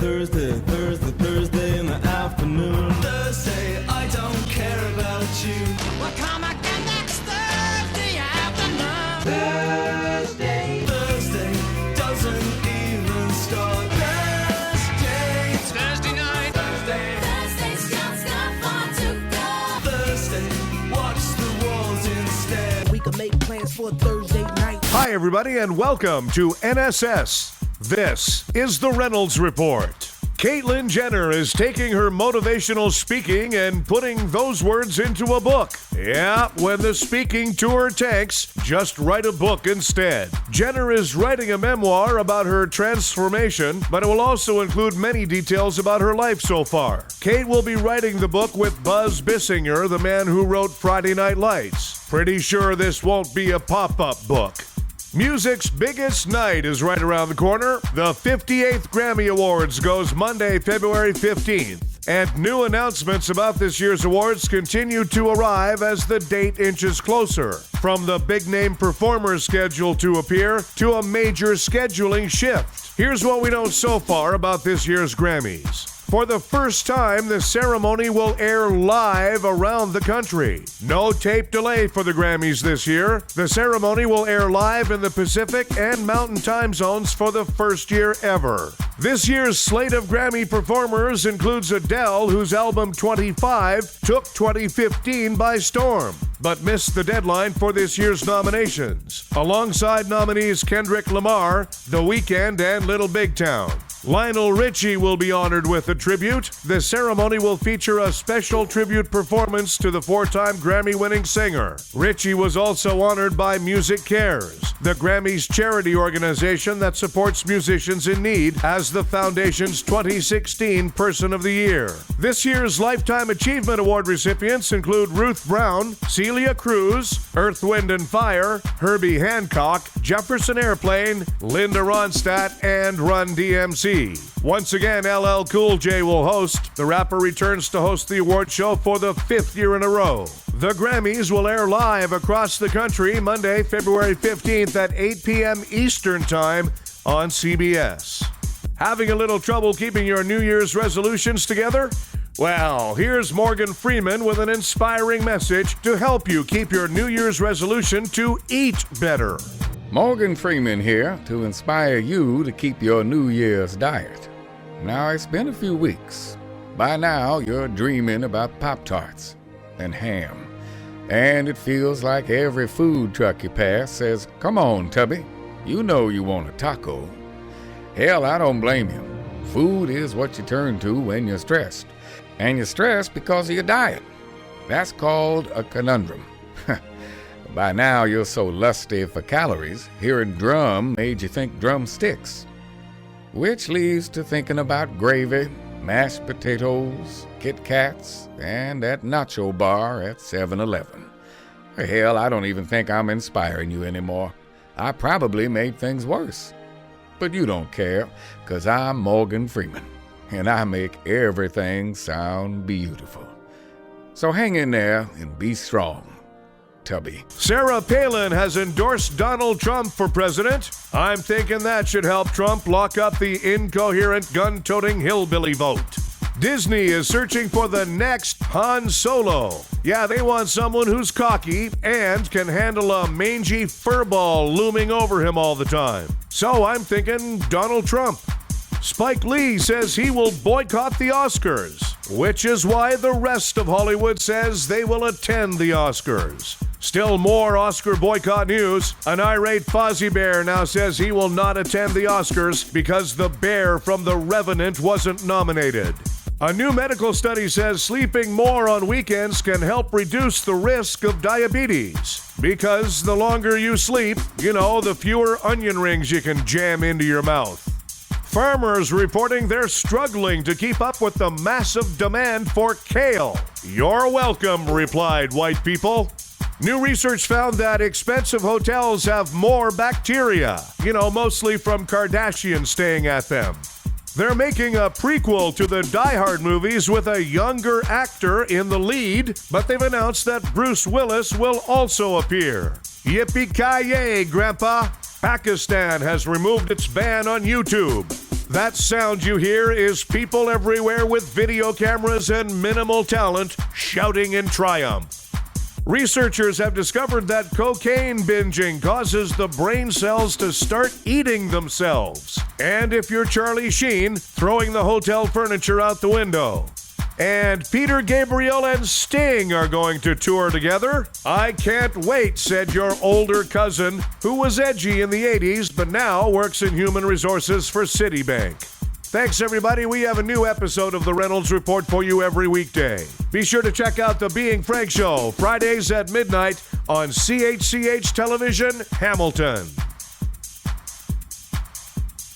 Thursday in the afternoon. Thursday, I don't care about you. Well, come again next Thursday afternoon. Thursday doesn't even start. Thursday night. Thursday's just got far to go. Thursday, watch the walls instead. We can make plans for Thursday night. Hi, everybody, and welcome to NSS. This is the Reynolds Report. Caitlyn Jenner is taking her motivational speaking and putting those words into a book. Yeah, when the speaking tour tanks, just write a book instead. Jenner is writing a memoir about her transformation, but it will also include many details about her life so far. Kate will be writing the book with Buzz Bissinger, the man who wrote Friday Night Lights. Pretty sure this won't be a pop-up book. Music's biggest night is right around the corner. The 58th Grammy Awards goes Monday, February 15th. And new announcements about this year's awards continue to arrive as the date inches closer. From the big-name performers scheduled to appear to a major scheduling shift. Here's what we know so far about this year's Grammys. For the first time, the ceremony will air live around the country. No tape delay for the Grammys this year. The ceremony will air live in the Pacific and Mountain time zones for the first year ever. This year's slate of Grammy performers includes Adele, whose album 25 took 2015 by storm, but missed the deadline for this year's nominations. Alongside nominees Kendrick Lamar, The Weeknd, and Little Big Town. Lionel Richie will be honored with a tribute. The ceremony will feature a special tribute performance to the four-time Grammy-winning singer. Richie was also honored by Music Cares, the Grammys charity organization that supports musicians in need, as the foundation's 2016 Person of the Year. This year's Lifetime Achievement Award recipients include Ruth Brown, Celia Cruz, Earth, Wind and Fire, Herbie Hancock, Jefferson Airplane, Linda Ronstadt, and Run DMC. Once again, LL Cool J will host. The rapper returns to host the award show for the 5th year in a row. The Grammys will air live across the country Monday, February 15th at 8 p.m. Eastern Time on CBS. Having a little trouble keeping your New Year's resolutions together? Well, here's Morgan Freeman with an inspiring message to help you keep your New Year's resolution to eat better. Morgan Freeman here to inspire you to keep your New Year's diet. Now, it's been a few weeks. By now, you're dreaming about Pop-Tarts and ham. And it feels like every food truck you pass says, "Come on, Tubby, you know you want a taco." Hell, I don't blame you. Food is what you turn to when you're stressed. And you're stressed because of your diet. That's called a conundrum. By now, you're so lusty for calories, hearing drum made you think drumsticks. Which leads to thinking about gravy, mashed potatoes, Kit Kats, and that nacho bar at 7-Eleven. Hell, I don't even think I'm inspiring you anymore. I probably made things worse. But you don't care, 'cause I'm Morgan Freeman, and I make everything sound beautiful. So hang in there and be strong, Tubby. Sarah Palin has endorsed Donald Trump for president. I'm thinking that should help Trump lock up the incoherent, gun-toting hillbilly vote. Disney is searching for the next Han Solo. Yeah, they want someone who's cocky and can handle a mangy furball looming over him all the time. So I'm thinking Donald Trump. Spike Lee says he will boycott the Oscars, which is why the rest of Hollywood says they will attend the Oscars. Still more Oscar boycott news. An irate Fozzie Bear now says he will not attend the Oscars because the bear from The Revenant wasn't nominated. A new medical study says sleeping more on weekends can help reduce the risk of diabetes. Because the longer you sleep, the fewer onion rings you can jam into your mouth. Farmers reporting they're struggling to keep up with the massive demand for kale. You're welcome, replied white people. New research found that expensive hotels have more bacteria, mostly from Kardashians staying at them. They're making a prequel to the Die Hard movies with a younger actor in the lead, but they've announced that Bruce Willis will also appear. Yippee-ki-yay, Grandpa! Pakistan has removed its ban on YouTube. That sound you hear is people everywhere with video cameras and minimal talent shouting in triumph. Researchers have discovered that cocaine binging causes the brain cells to start eating themselves. And if you're Charlie Sheen, throwing the hotel furniture out the window. And Peter Gabriel and Sting are going to tour together. I can't wait, said your older cousin, who was edgy in the 80s but now works in human resources for Citibank. Thanks, everybody. We have a new episode of the Reynolds Report for you every weekday. Be sure to check out the Being Frank Show, Fridays at midnight on CHCH Television, Hamilton.